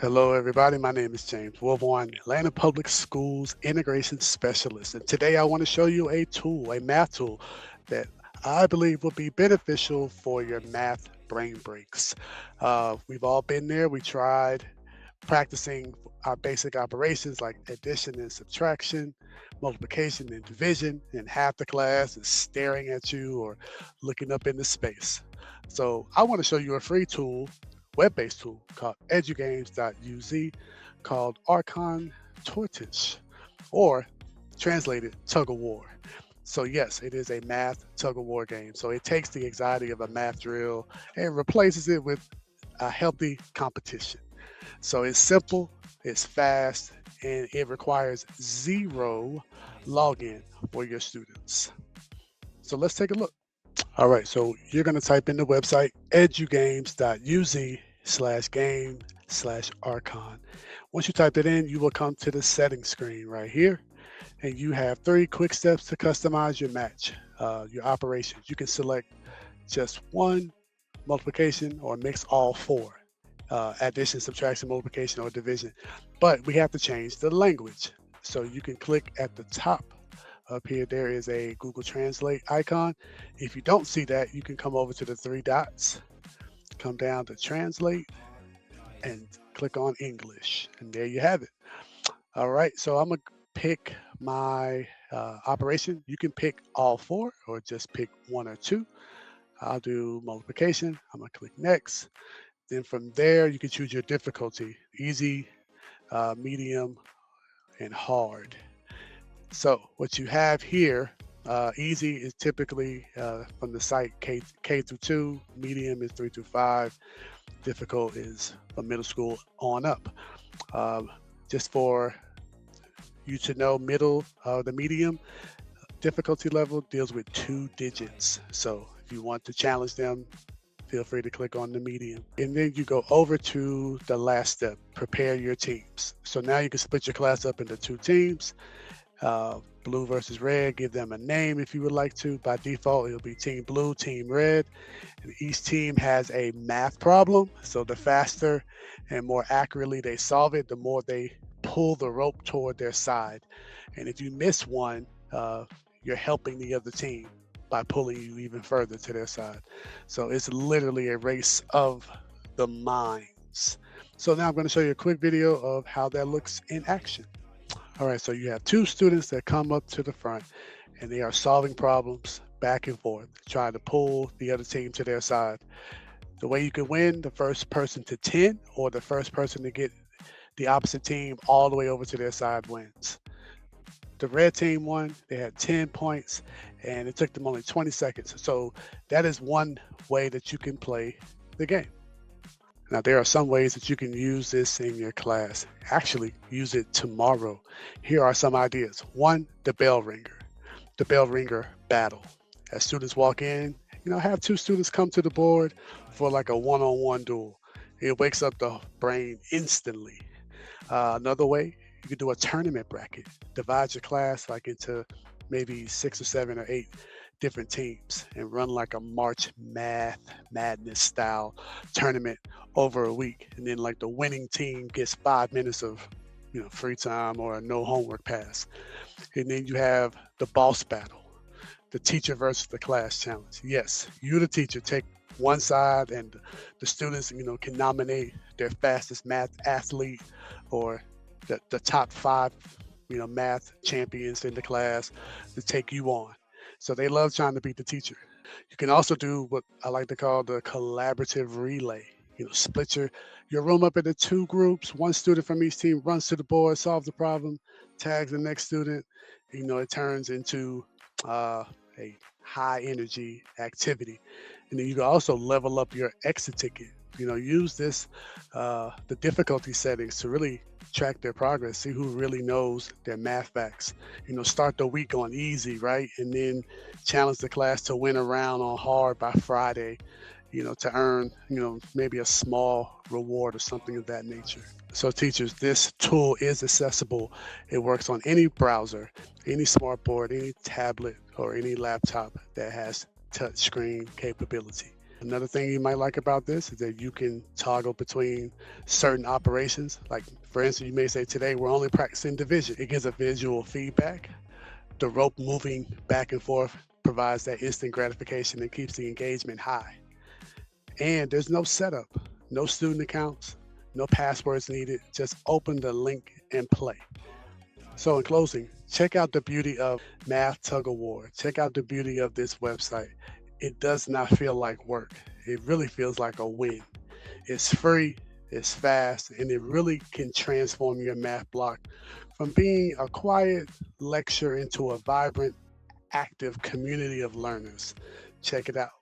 Hello, everybody. My name is James Wilborn, Atlanta Public Schools Integration Specialist. And today I want to show you a tool, a math tool that I believe will be beneficial for your math brain breaks. We've all been there. We tried practicing our basic operations like addition and subtraction, multiplication and division, and half the class is staring at you or looking up into space. So I want to show you a free tool, web-based tool called edugames.uz called Archon Tortoise, or translated Tug of War. So yes, it is a math tug of war game. So it takes the anxiety of a math drill and replaces it with a healthy competition. So it's simple, it's fast, and it requires zero login for your students. So let's take a look. All right, so you're going to type in the website edugames.uz/game/archon. Once you type it in, you will come to the settings screen right here, and you have 3 quick steps to customize your match, your operations. You can select just one, multiplication, or mix all 4, addition, subtraction, multiplication, or division. But we have to change the language. So you can click at the top up here. There is a Google Translate icon. If you don't see that, you can come over to the 3 dots, come down to Translate, and click on English. And there you have it. All right, so I'm going to pick my operation. You can pick all 4 or just pick 1 or 2. I'll do multiplication. I'm going to click Next. Then from there, you can choose your difficulty, easy, medium, and hard. So what you have here, easy is typically from the site K through 2, medium is 3 through 5, difficult is from middle school on up. Just for you to know, the medium difficulty level deals with 2 digits. So if you want to challenge them, feel free to click on the medium. And then you go over to the last step, prepare your teams. So now you can split your class up into 2 teams. Blue versus red, give them a name if you would like to. By default, it'll be team blue, team red. And each team has a math problem. So the faster and more accurately they solve it, the more they pull the rope toward their side. And if you miss one, you're helping the other team by pulling you even further to their side. So it's literally a race of the minds. So now I'm going to show you a quick video of how that looks in action. All right, so you have 2 students that come up to the front and they are solving problems back and forth, trying to pull the other team to their side. The way you can win, the first person to 10 or the first person to get the opposite team all the way over to their side wins. The red team won, they had 10 points and it took them only 20 seconds. So that is one way that you can play the game. Now, there are some ways that you can use this in your class. Actually, use it tomorrow. Here are some ideas. 1, the bell ringer. The bell ringer battle. As students walk in, have 2 students come to the board for like a one-on-one duel. It wakes up the brain instantly. Another way, you could do a tournament bracket. Divide your class like into maybe 6 or 7 or 8 different teams and run like a March Madness style tournament over a week. And then like the winning team gets 5 minutes of free time or a no homework pass. And then you have the boss battle, the teacher versus the class challenge. Yes, you the teacher take one side and the students can nominate their fastest math athlete or the top 5 math champions in the class to take you on. So they love trying to beat the teacher. You can also do what I like to call the collaborative relay. Split your room up into 2 groups. One student from each team runs to the board, solves the problem, tags the next student. It turns into a high energy activity. And then you can also level up your exit ticket. Use the difficulty settings to really track their progress, see who really knows their math facts. Start the week on easy, right? And then challenge the class to win a round on hard by Friday, to earn, maybe a small reward or something of that nature. So teachers, this tool is accessible. It works on any browser, any smartboard, any tablet, or any laptop that has touchscreen capability. Another thing you might like about this is that you can toggle between certain operations. Like, for instance, you may say, today we're only practicing division. It gives a visual feedback. The rope moving back and forth provides that instant gratification and keeps the engagement high. And there's no setup, no student accounts, no passwords needed. Just open the link and play. So, in closing, check out the beauty of Math Tug of War. Check out the beauty of this website. It does not feel like work, it really feels like a win. It's free, it's fast, and it really can transform your math block from being a quiet lecture into a vibrant, active community of learners. Check it out.